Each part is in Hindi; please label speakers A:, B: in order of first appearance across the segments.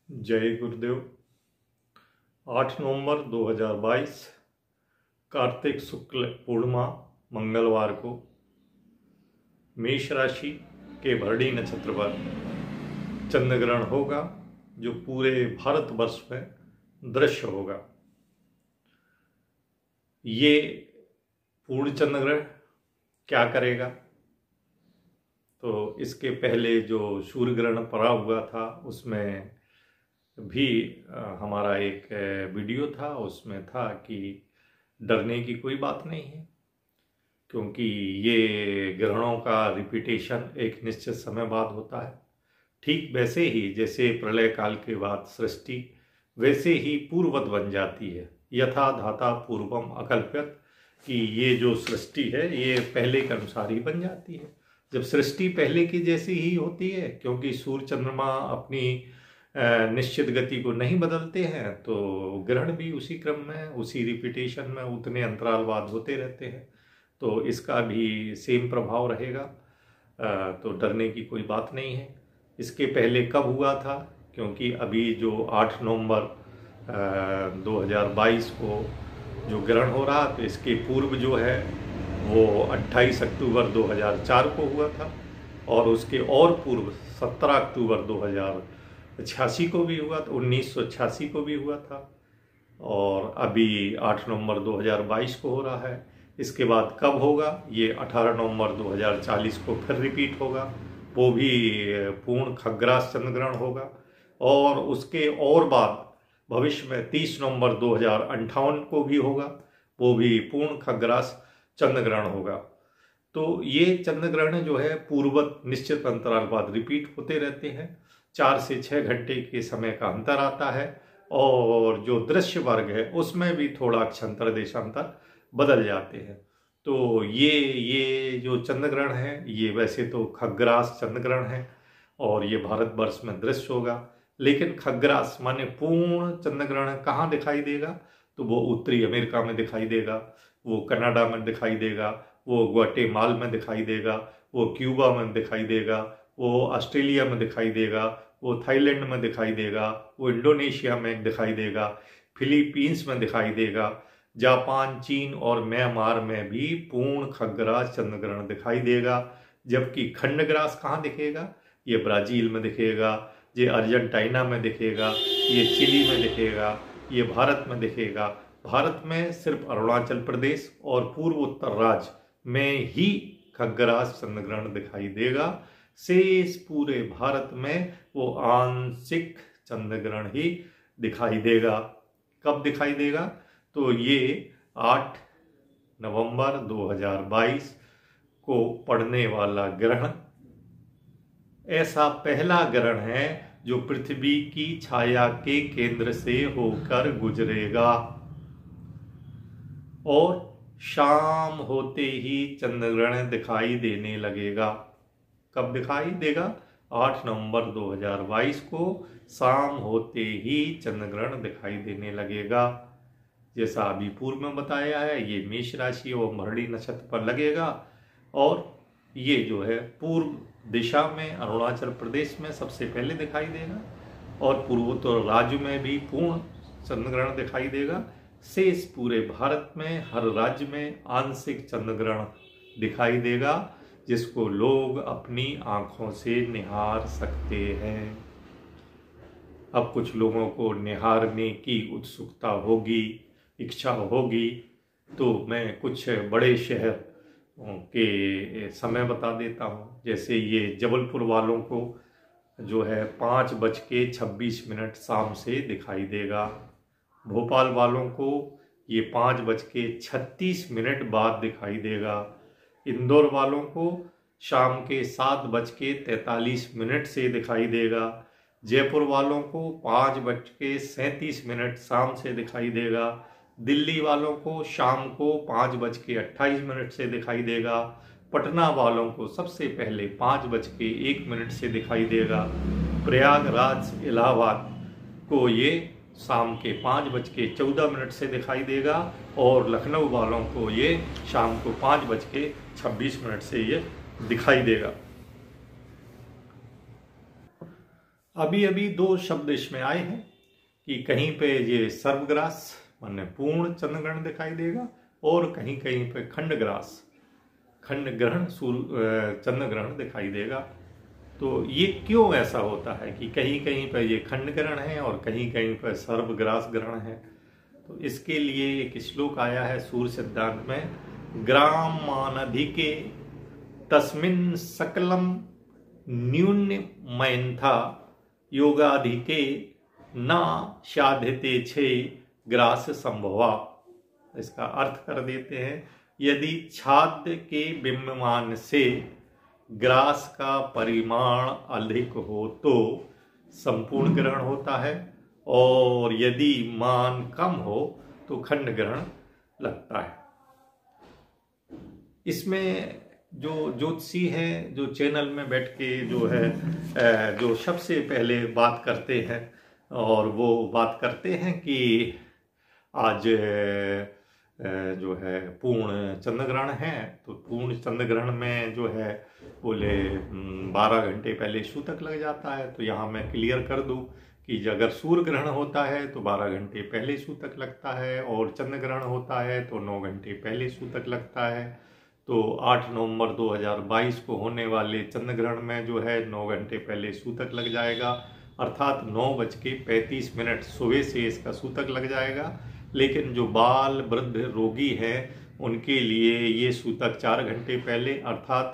A: जय गुरुदेव। 8 नवंबर 2022 कार्तिक शुक्ल पूर्णिमा मंगलवार को मेष राशि के भरणी नक्षत्र पर चंद्र ग्रहण होगा, जो पूरे भारतवर्ष में दृश्य होगा। ये पूर्ण चंद्र ग्रहण क्या करेगा? तो इसके पहले जो सूर्य ग्रहण पड़ा हुआ था उसमें भी हमारा एक वीडियो था। उसमें था कि डरने की कोई बात नहीं है, क्योंकि ये ग्रहणों का रिपीटेशन एक निश्चित समय बाद होता है। ठीक वैसे ही जैसे प्रलय काल के बाद सृष्टि वैसे ही पूर्ववत बन जाती है। यथा धाता पूर्वम अकल्प्यत, कि ये जो सृष्टि है ये पहले के अनुसार ही बन जाती है। जब सृष्टि पहले की जैसी ही होती है, क्योंकि सूर्य चंद्रमा अपनी निश्चित गति को नहीं बदलते हैं, तो ग्रहण भी उसी क्रम में, उसी रिपीटेशन में, उतने अंतराल बाद होते रहते हैं। तो इसका भी सेम प्रभाव रहेगा। तो डरने की कोई बात नहीं है। इसके पहले कब हुआ था? क्योंकि अभी जो 8 नवंबर 2022 को जो ग्रहण हो रहा, तो इसके पूर्व जो है वो 28 अक्टूबर 2004 को हुआ था, और उसके और पूर्व 17 अक्टूबर 2086 को भी हुआ था, 1986 को भी हुआ था, और अभी 8 नवंबर 2022 को हो रहा है। इसके बाद कब होगा? ये 18 नवंबर 2040 को फिर रिपीट होगा। वो भी पूर्ण खग्रास चंद्र ग्रहण होगा। और उसके और बाद भविष्य में 30 नवंबर 2058 को भी होगा, वो भी पूर्ण खग्रास चंद्र ग्रहण होगा। तो ये चंद्र ग्रहण जो है पूर्ववत निश्चित अंतराल बाद रिपीट होते रहते हैं। 4 से 6 घंटे के समय का अंतर आता है, और जो दृश्य वर्ग है उसमें भी थोड़ा अक्षांतर देशांतर बदल जाते हैं। तो ये जो चंद्र ग्रहण है ये वैसे तो खग्रास चंद्र ग्रहण है, और ये भारतवर्ष में दृश्य होगा। लेकिन खग्रास माने पूर्ण चंद्र ग्रहण कहाँ दिखाई देगा? तो वो उत्तरी अमेरिका में दिखाई देगा, वो कनाडा में दिखाई देगा, वो ग्वाटेमाला में दिखाई देगा, वो क्यूबा में दिखाई देगा, वो ऑस्ट्रेलिया में दिखाई देगा, वो थाईलैंड में दिखाई देगा, वो इंडोनेशिया में दिखाई देगा, फिलीपींस में दिखाई देगा, जापान, चीन और म्यांमार में भी पूर्ण खग्रास चंद्र ग्रहण दिखाई देगा। जबकि खंडग्रास कहाँ दिखेगा? ये ब्राजील में दिखेगा, ये अर्जेंटीना में दिखेगा, ये चिली में दिखेगा, ये भारत में दिखेगा। भारत में सिर्फ अरुणाचल प्रदेश और पूर्व उत्तर राज्य में ही खग्रास चंद्र ग्रहण दिखाई देगा। शेष पूरे भारत में वो आंशिक चंद्र ग्रहण ही दिखाई देगा। कब दिखाई देगा? तो ये 8 नवंबर 2022 को पड़ने वाला ग्रहण ऐसा पहला ग्रहण है जो पृथ्वी की छाया के केंद्र से होकर गुजरेगा, और शाम होते ही चंद्र ग्रहण दिखाई देने लगेगा। कब दिखाई देगा? 8 नवंबर 2022 को शाम होते ही चंद्र ग्रहण दिखाई देने लगेगा। जैसा अभी पूर्व में बताया है, ये मेष राशि और भरणी नक्षत्र पर लगेगा, और ये जो है पूर्व दिशा में अरुणाचल प्रदेश में सबसे पहले दिखाई देगा, और पूर्वोत्तर राज्य में भी पूर्ण चंद्र ग्रहण दिखाई देगा। शेष पूरे भारत में हर राज्य में आंशिक चंद्र ग्रहण दिखाई देगा, जिसको लोग अपनी आंखों से निहार सकते हैं। अब कुछ लोगों को निहारने की उत्सुकता होगी, इच्छा होगी, तो मैं कुछ बड़े शहर के समय बता देता हूँ। जैसे ये जबलपुर वालों को जो है 5:26 शाम से दिखाई देगा। भोपाल वालों को ये 5:36 बाद दिखाई देगा। इंदौर वालों को शाम के 7:43 से दिखाई देगा। जयपुर वालों को 5:37 शाम से दिखाई देगा। दिल्ली वालों को शाम को 5:28 से दिखाई देगा। पटना वालों को सबसे पहले 5:01 से दिखाई देगा। प्रयागराज इलाहाबाद को ये शाम के 5:14 से दिखाई देगा, और लखनऊ वालों को ये शाम को 5:26 से ये दिखाई देगा। अभी अभी दो शब्द इसमें आए हैं कि कहीं पे ये सर्वग्रास माने पूर्ण चंद्र ग्रहण दिखाई देगा और कहीं कहीं पे खंडग्रास खंड ग्रहण चंद्र ग्रहण दिखाई देगा। तो ये क्यों ऐसा होता है कि कहीं कहीं पर ये खंड ग्रहण है और कहीं कहीं पर सर्वग्रास ग्रहण है? तो इसके लिए एक श्लोक आया है सूर्य सिद्धांत में, ग्राम मानधिके तस्मिन् सकलम न्यूनमयंथा योगाधिके न साध्यते छे ग्रास संभवा। इसका अर्थ कर देते हैं, यदि छाद्य के बिंबमान से ग्रास का परिमाण अधिक हो तो संपूर्ण ग्रहण होता है और यदि मान कम हो तो खंड ग्रहण लगता है। इसमें जो ज्योतिषी है जो चैनल में बैठ के जो है जो सबसे पहले बात करते हैं और वो बात करते हैं कि आज जो है पूर्ण चंद्र ग्रहण है, तो पूर्ण चंद्र ग्रहण में जो है बोले 12 घंटे पहले सूतक लग जाता है। तो यहाँ मैं क्लियर कर दूं कि अगर सूर्य ग्रहण होता है तो 12 घंटे पहले सूतक लगता है और चंद्र ग्रहण होता है तो 9 घंटे पहले सूतक लगता है। तो 8 नवंबर 2022 को होने वाले चंद्र ग्रहण में जो है 9 घंटे पहले सूतक लग जाएगा, अर्थात 9:35 सुबह से इसका सूतक लग जाएगा। लेकिन जो बाल वृद्ध रोगी हैं उनके लिए ये सूतक 4 घंटे पहले अर्थात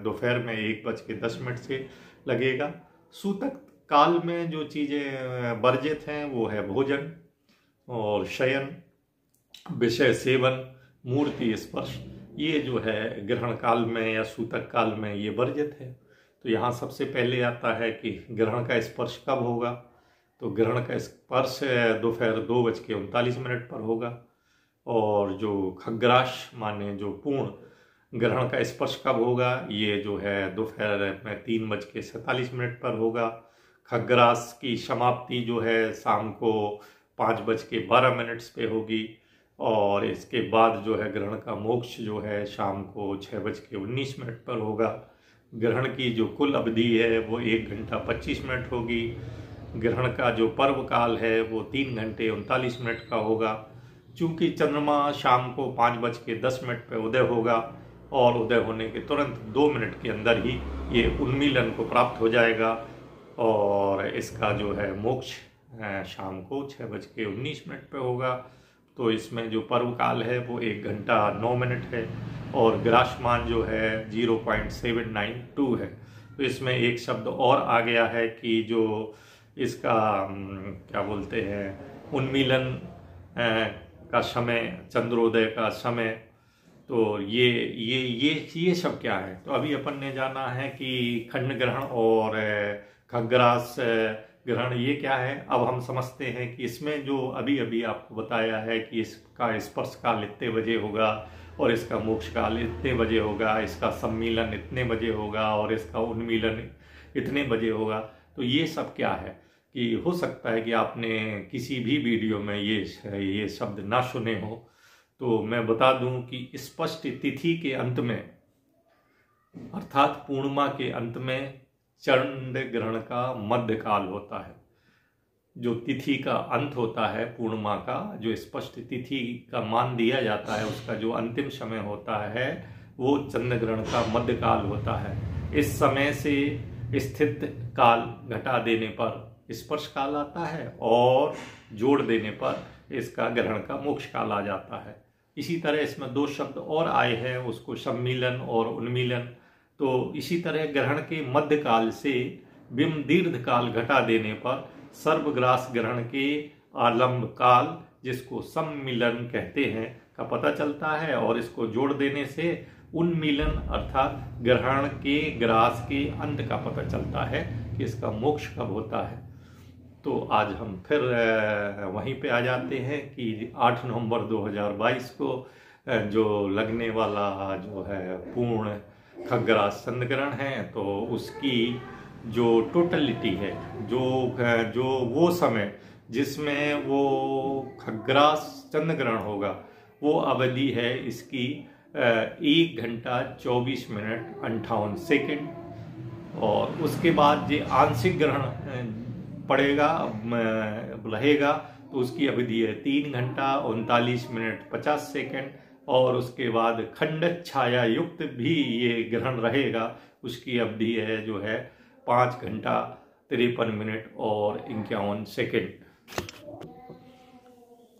A: दोपहर में 1:10 से लगेगा। सूतक काल में जो चीज़ें वर्जित हैं वो है भोजन और शयन, विषय सेवन, मूर्ति स्पर्श। ये जो है ग्रहण काल में या सूतक काल में ये वर्जित है। तो यहाँ सबसे पहले आता है कि ग्रहण का स्पर्श कब होगा। तो ग्रहण का स्पर्श दोपहर 2:39 पर होगा और जो खग्रास माने जो पूर्ण ग्रहण का स्पर्श कब होगा, ये जो है दोपहर में 3:47 पर होगा। खग्रास की समाप्ति जो है शाम को 5:12 पे होगी और इसके बाद जो है ग्रहण का मोक्ष जो है शाम को 6:19 पर होगा। ग्रहण की जो कुल अवधि है वो 1 घंटा 25 मिनट होगी। ग्रहण का जो पर्व काल है वो 3 घंटे 39 मिनट का होगा। चूंकि चंद्रमा शाम को 5:10 पे उदय होगा और उदय होने के तुरंत 2 मिनट के अंदर ही ये उन्मीलन को प्राप्त हो जाएगा और इसका जो है मोक्ष शाम को 6:19 पे होगा। तो इसमें जो पर्व काल है वो 1 घंटा 9 मिनट है और ग्रासमान जो है 0.792 है। तो इसमें एक शब्द और आ गया है कि जो इसका क्या बोलते हैं उन्मीलन का समय, चंद्रोदय का समय, तो ये सब क्या है। तो अभी अपन ने जाना है कि खंड ग्रहण और खग्रास ग्रहण ये क्या है। अब हम समझते हैं कि इसमें जो अभी अभी आपको बताया है कि इसका स्पर्श काल इतने बजे होगा और इसका मोक्ष काल इतने बजे होगा, इसका सम्मीलन इतने बजे होगा और इसका उन्मीलन इतने बजे होगा। तो ये सब क्या है कि हो सकता है कि आपने किसी भी वीडियो में ये शब्द ना सुने हो। तो मैं बता दूं कि स्पष्ट तिथि के अंत में अर्थात पूर्णिमा के अंत में चंद्र ग्रहण का मध्य काल होता है। जो तिथि का अंत होता है पूर्णिमा का, जो स्पष्ट तिथि का मान दिया जाता है, उसका जो अंतिम समय होता है वो चंद्र ग्रहण का मध्य काल होता है। इस समय से स्थित काल घटा देने पर स्पर्श काल आता है और जोड़ देने पर इसका ग्रहण का मोक्ष काल आ जाता है। इसी तरह इसमें 2 शब्द और आए हैं, उसको सम्मीलन और उन्मीलन। तो इसी तरह ग्रहण के मध्य काल से बिंब दीर्घ काल घटा देने पर सर्वग्रास ग्रहण के आलम्ब काल, जिसको सम्मिलन कहते हैं, का पता चलता है और इसको जोड़ देने से उन्मीलन अर्थात ग्रहण के ग्रास के अंत का पता चलता है कि इसका मोक्ष कब होता है। तो आज हम फिर वहीं पे आ जाते हैं कि 8 नवंबर 2022 को जो लगने वाला जो है पूर्ण खग्रास चंद्र ग्रहण है, तो उसकी जो टोटलिटी है, जो वो समय जिसमें वो खग्रास चंद्र ग्रहण होगा, वो अवधि है इसकी 1 घंटा 24 मिनट 58 सेकेंड और उसके बाद ये आंशिक ग्रहण पड़ेगा रहेगा, तो उसकी अवधि है 3 घंटा 39 मिनट 50 सेकेंड। और उसके बाद खंड छाया युक्त भी ये ग्रहण रहेगा, उसकी अवधि है जो है 5 घंटा 53 मिनट और 51 सेकेंड।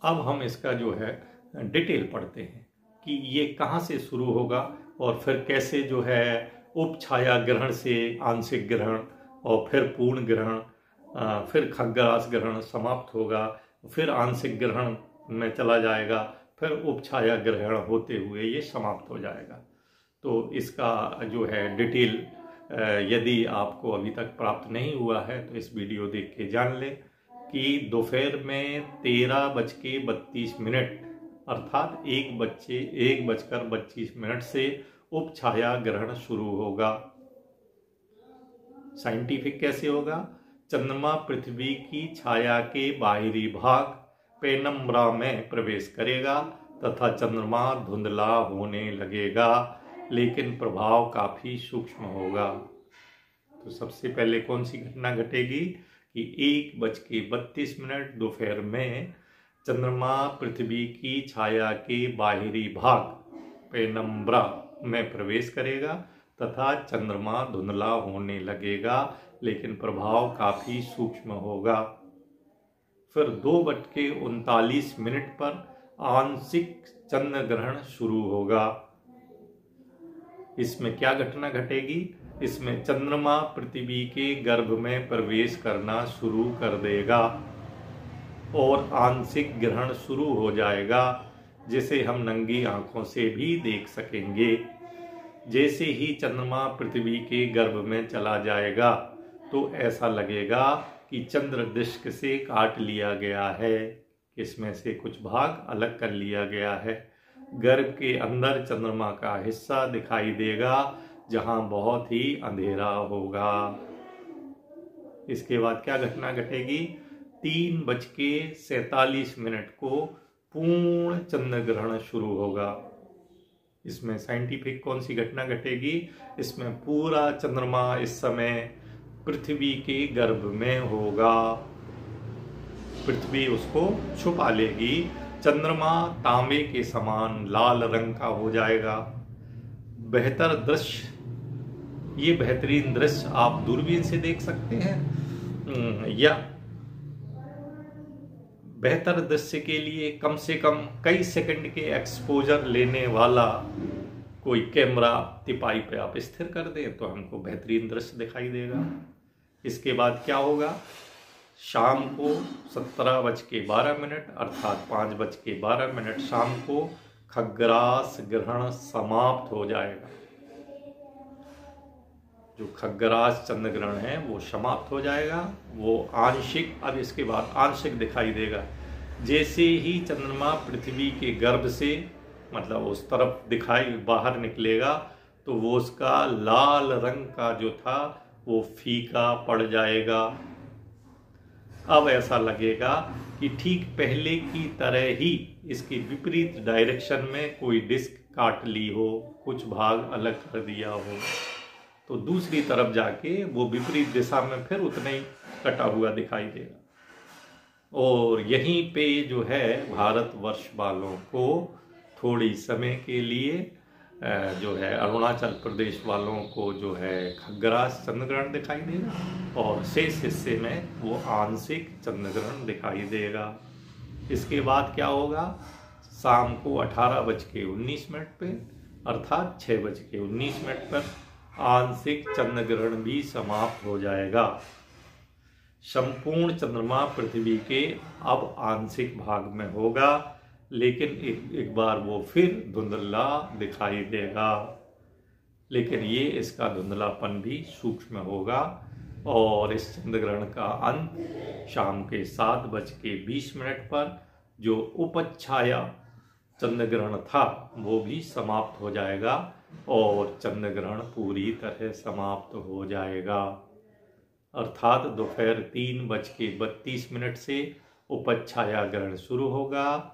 A: अब हम इसका जो है डिटेल पढ़ते हैं कि ये कहाँ से शुरू होगा और फिर कैसे जो है उपछाया ग्रहण से आंशिक ग्रहण और फिर पूर्ण ग्रहण, फिर खग्रास ग्रहण समाप्त होगा, फिर आंशिक ग्रहण में चला जाएगा, फिर उपछाया ग्रहण होते हुए ये समाप्त हो जाएगा। तो इसका जो है डिटेल यदि आपको अभी तक प्राप्त नहीं हुआ है तो इस वीडियो देख के जान लें कि दोपहर में 13:32 अर्थात 1:22 से उपछाया ग्रहण शुरू होगा। साइंटिफिक कैसे होगा? चंद्रमा पृथ्वी की छाया के बाहरी भाग पेनम्ब्रा में प्रवेश करेगा तथा चंद्रमा धुंधला होने लगेगा, लेकिन प्रभाव काफी सूक्ष्म होगा। तो सबसे पहले कौन सी घटना घटेगी कि 1:32 दोपहर में चंद्रमा पृथ्वी की छाया के बाहरी भाग पेनम्ब्रा में प्रवेश करेगा तथा चंद्रमा धुंधला होने लगेगा, लेकिन प्रभाव काफी सूक्ष्म होगा। फिर 2:39 पर आंशिक चंद्र ग्रहण शुरू होगा। इसमें क्या घटना घटेगी? इसमें चंद्रमा पृथ्वी के गर्भ में प्रवेश करना शुरू कर देगा और आंशिक ग्रहण शुरू हो जाएगा, जिसे हम नंगी आंखों से भी देख सकेंगे। जैसे ही चंद्रमा पृथ्वी के गर्भ में चला जाएगा तो ऐसा लगेगा कि चंद्र डिस्क से काट लिया गया है, इसमें से कुछ भाग अलग कर लिया गया है। गर्भ के अंदर चंद्रमा का हिस्सा दिखाई देगा जहां बहुत ही अंधेरा होगा। इसके बाद क्या घटना घटेगी? 3:47 को पूर्ण चंद्र ग्रहण शुरू होगा। इसमें साइंटिफिक कौन सी घटना घटेगी? इसमें पूरा चंद्रमा इस समय पृथ्वी के गर्भ में होगा, पृथ्वी उसको छुपा लेगी। चंद्रमा तांबे के समान लाल रंग का हो जाएगा। बेहतर दृश्य, ये बेहतरीन दृश्य आप दूरबीन से देख सकते हैं या बेहतर दृश्य के लिए कम से कम कई सेकंड के एक्सपोजर लेने वाला कोई कैमरा तिपाई पे आप स्थिर कर दें तो हमको बेहतरीन दृश्य दिखाई देगा। इसके बाद क्या होगा? शाम को 17:12 अर्थात 5:12 शाम को खग्रास ग्रहण समाप्त हो जाएगा। जो खग्रास चंद्र ग्रहण है वो समाप्त हो जाएगा। वो आंशिक, अब इसके बाद आंशिक दिखाई देगा। जैसे ही चंद्रमा पृथ्वी के गर्भ से मतलब उस तरफ दिखाई बाहर निकलेगा तो वो उसका लाल रंग का जो था वो फीका पड़ जाएगा। अब ऐसा लगेगा कि ठीक पहले की तरह ही इसके विपरीत डायरेक्शन में कोई डिस्क काट ली हो, कुछ भाग अलग कर दिया हो, तो दूसरी तरफ जाके वो विपरीत दिशा में फिर उतना ही कटा हुआ दिखाई देगा। और यहीं पे जो है भारतवर्ष वालों को थोड़ी समय के लिए जो है अरुणाचल प्रदेश वालों को जो है खग्रास चंद्र ग्रहण दिखाई देगा और शेष हिस्से में वो आंशिक चंद्र ग्रहण दिखाई देगा। इसके बाद क्या होगा? शाम को 18:19 पे अर्थात 6:19 पर आंशिक चंद्र ग्रहण भी समाप्त हो जाएगा। संपूर्ण चंद्रमा पृथ्वी के अब आंशिक भाग में होगा, लेकिन एक बार वो फिर धुंधला दिखाई देगा, लेकिन ये इसका धुंधलापन भी सूक्ष्म होगा। और इस चंद्र ग्रहण का अंत शाम के 7:20 पर जो उपछाया चंद्र ग्रहण था वो भी समाप्त हो जाएगा और चंद्र ग्रहण पूरी तरह समाप्त हो जाएगा। अर्थात दोपहर 3:32 से उपछाया ग्रहण शुरू होगा।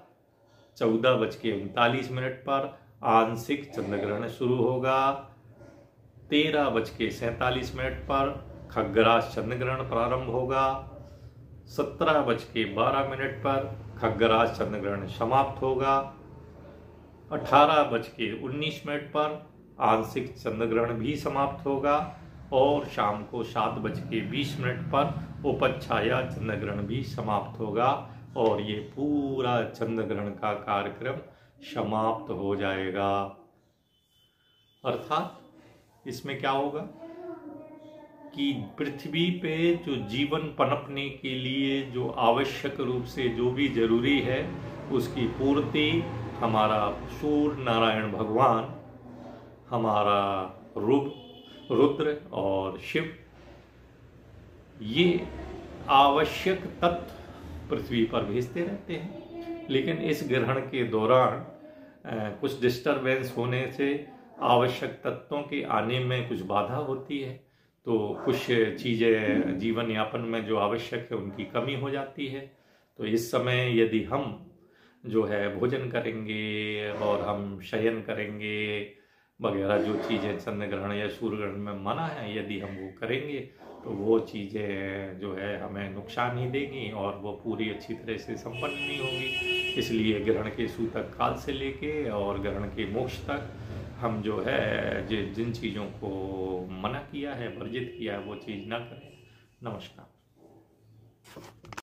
A: 14:39 पर आंशिक चंद्र ग्रहण शुरू होगा। 13:47 पर खग्गरास चंद्र ग्रहण प्रारंभ होगा। 17:12 पर खग्गरास चंद्र ग्रहण समाप्त होगा। 18:19 पर आंशिक चंद्र ग्रहण भी समाप्त होगा और शाम को 7:20 पर उपछाया चंद्र ग्रहण भी समाप्त होगा और ये पूरा चंद्र ग्रहण का कार्यक्रम समाप्त हो जाएगा। अर्थात इसमें क्या होगा कि पृथ्वी पे जो जीवन पनपने के लिए जो आवश्यक रूप से जो भी जरूरी है उसकी पूर्ति हमारा सूर्य नारायण भगवान, हमारा रुद्र और शिव, ये आवश्यक तत्व पृथ्वी पर भेजते रहते हैं। लेकिन इस ग्रहण के दौरान कुछ डिस्टरबेंस होने से आवश्यक तत्वों के आने में कुछ बाधा होती है, तो कुछ चीज़ें जीवन यापन में जो आवश्यक है उनकी कमी हो जाती है। तो इस समय यदि हम जो है भोजन करेंगे और हम शयन करेंगे वगैरह जो चीज़ें चंद्र ग्रहण या सूर्य ग्रहण में मना है, यदि हम वो करेंगे तो वो चीज़ें जो है हमें नुकसान ही देंगी और वो पूरी अच्छी तरह से संपन्न नहीं होगी। इसलिए ग्रहण के सूतक काल से लेके और ग्रहण के मोक्ष तक हम जो है जिन चीज़ों को मना किया है, वर्जित किया है, वो चीज़ ना करें। नमस्कार।